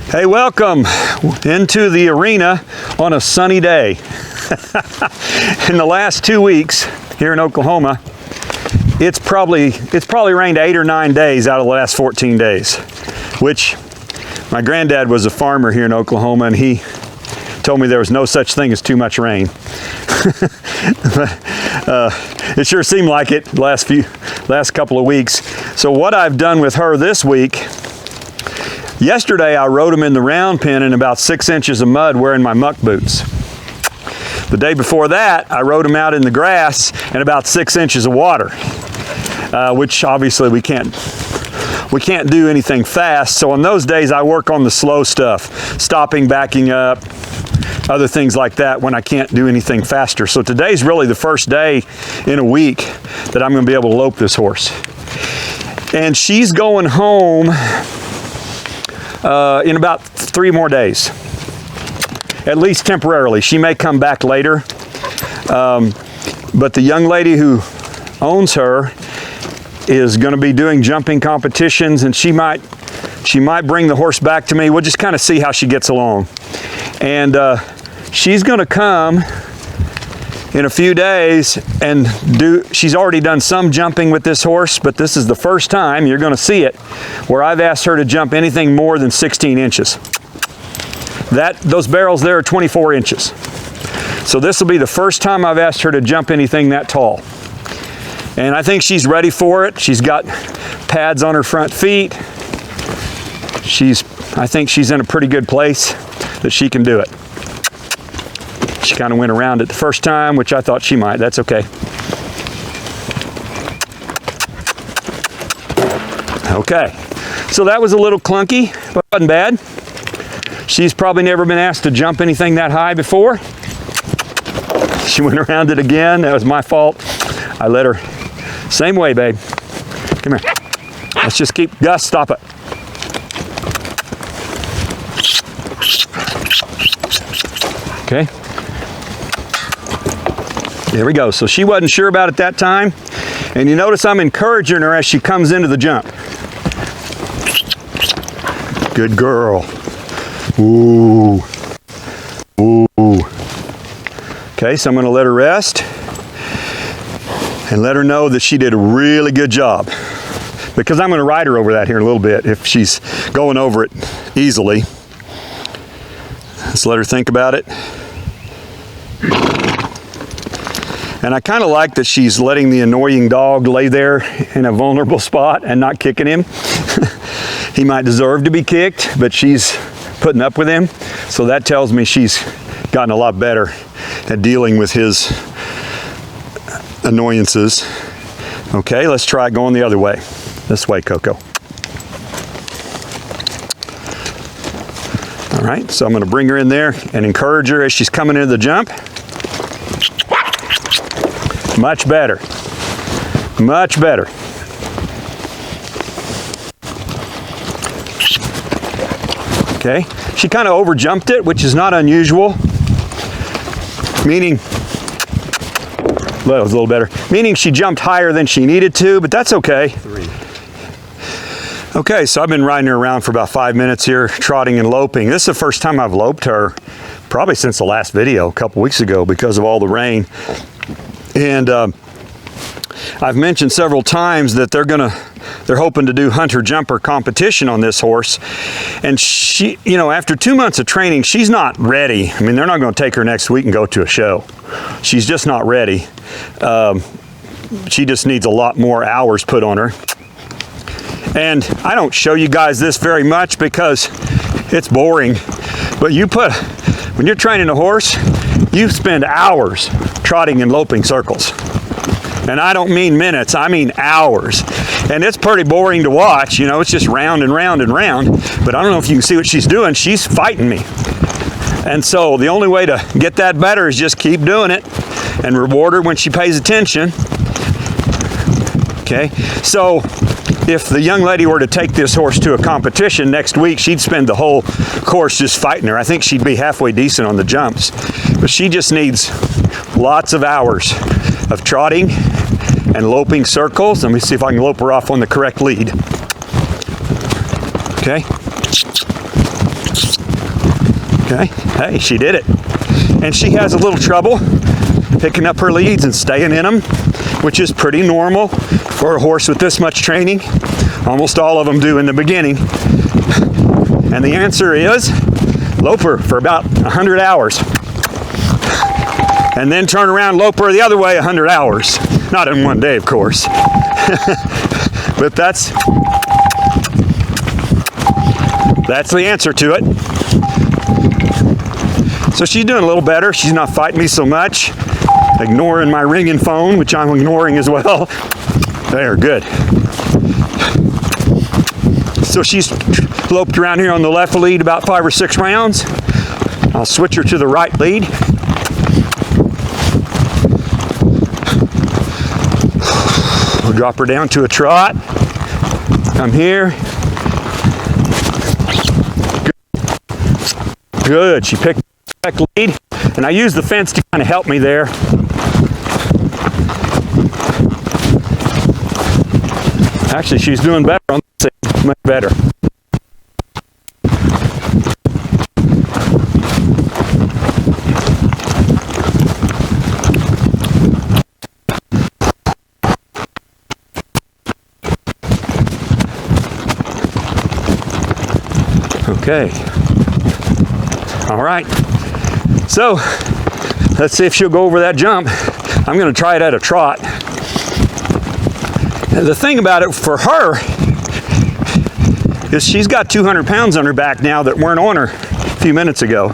Hey, welcome into the arena on a sunny day. In the last 2 weeks here in Oklahoma, it's probably rained 8 or 9 days out of the last 14 days, which my granddad was a farmer here in Oklahoma, and he told me there was no such thing as too much rain. It sure seemed like it the last couple of weeks. So what I've done with her this week, yesterday I rode them in the round pen in about 6 inches of mud wearing my muck boots. The day before that, I rode them out in the grass in about 6 inches of water, which obviously we can't do anything fast. So on those days, I work on the slow stuff, stopping, backing up, other things like that when I can't do anything faster. So today's really the first day in a week that I'm gonna be able to lope this horse. And she's going home in about 3 more days, at least temporarily. She may come back later, but the young lady who owns her is going to be doing jumping competitions, and she might bring the horse back to me. We'll just kind of see how she gets along. And she's going to come in a few days and she's already done some jumping with this horse, but this is the first time you're going to see it where I've asked her to jump anything more than 16 inches. Those barrels there are 24 inches. So this will be the first time I've asked her to jump anything that tall. And I think she's ready for it. She's got pads on her front feet. I think she's in a pretty good place that she can do it. She kind of went around it the first time, which I thought she might. That's okay. Okay, so that was a little clunky, but it wasn't bad. She's probably never been asked to jump anything that high before. She went around it again. That was my fault. I let her. Same way, babe. Come here. Let's just keep. Gus, stop it. Okay. There we go. So she wasn't sure about it that time. And you notice I'm encouraging her as she comes into the jump. Good girl. Ooh. Ooh. Okay, so I'm going to let her rest and let her know that she did a really good job, because I'm going to ride her over that here in a little bit if she's going over it easily. Let's let her think about it. And I kind of like that she's letting the annoying dog lay there in a vulnerable spot and not kicking him. He might deserve to be kicked, but she's putting up with him. So that tells me she's gotten a lot better at dealing with his annoyances. Okay, let's try going the other way. This way, Coco. All right, so I'm going to bring her in there and encourage her as she's coming into the jump. Much better. Much better. Okay, she kind of over jumped it, which is not unusual. Meaning, well, it was a little better. Meaning she jumped higher than she needed to, but that's okay. 3. Okay, so I've been riding her around for about 5 minutes here, trotting and loping. This is the first time I've loped her, probably since the last video a couple weeks ago because of all the rain. And I've mentioned several times that they're hoping to do hunter jumper competition on this horse. And she, after 2 months of training, she's not ready. I mean, they're not going to take her next week and go to a show. She's just not ready. She just needs a lot more hours put on her. And I don't show you guys this very much because it's boring. But when you're training a horse, you spend hours trotting and loping circles. And I don't mean minutes, I mean hours. And it's pretty boring to watch, it's just round and round and round. But I don't know if you can see what she's doing. She's fighting me. And so the only way to get that better is just keep doing it and reward her when she pays attention. Okay, so if the young lady were to take this horse to a competition next week, she'd spend the whole course just fighting her. I think she'd be halfway decent on the jumps. But she just needs lots of hours of trotting and loping circles. Let me see if I can lope her off on the correct lead. Okay. Okay, hey, she did it. And she has a little trouble picking up her leads and staying in them, which is pretty normal for a horse with this much training. Almost all of them do in the beginning. And the answer is lope her for about 100 hours. And then turn around, lope her the other way 100 hours. Not in one day, of course. But that's the answer to it. So she's doing a little better. She's not fighting me so much. Ignoring my ringing phone, which I'm ignoring as well. There, good. So she's loped around here on the left lead about 5 or 6 rounds. I'll switch her to the right lead. We'll drop her down to a trot. Come here. Good. She picked the correct lead, and I used the fence to kind of help me there. Actually, she's doing better on this side, much better. Okay. All right. So, let's see if she'll go over that jump. I'm going to try it at a trot. The thing about it for her is she's got 200 pounds on her back now that weren't on her a few minutes ago.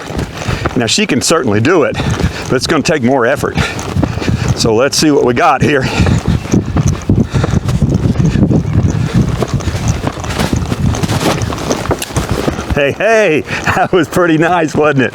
Now she can certainly do it, but it's going to take more effort. So let's see what we got here. Hey, that was pretty nice, wasn't it?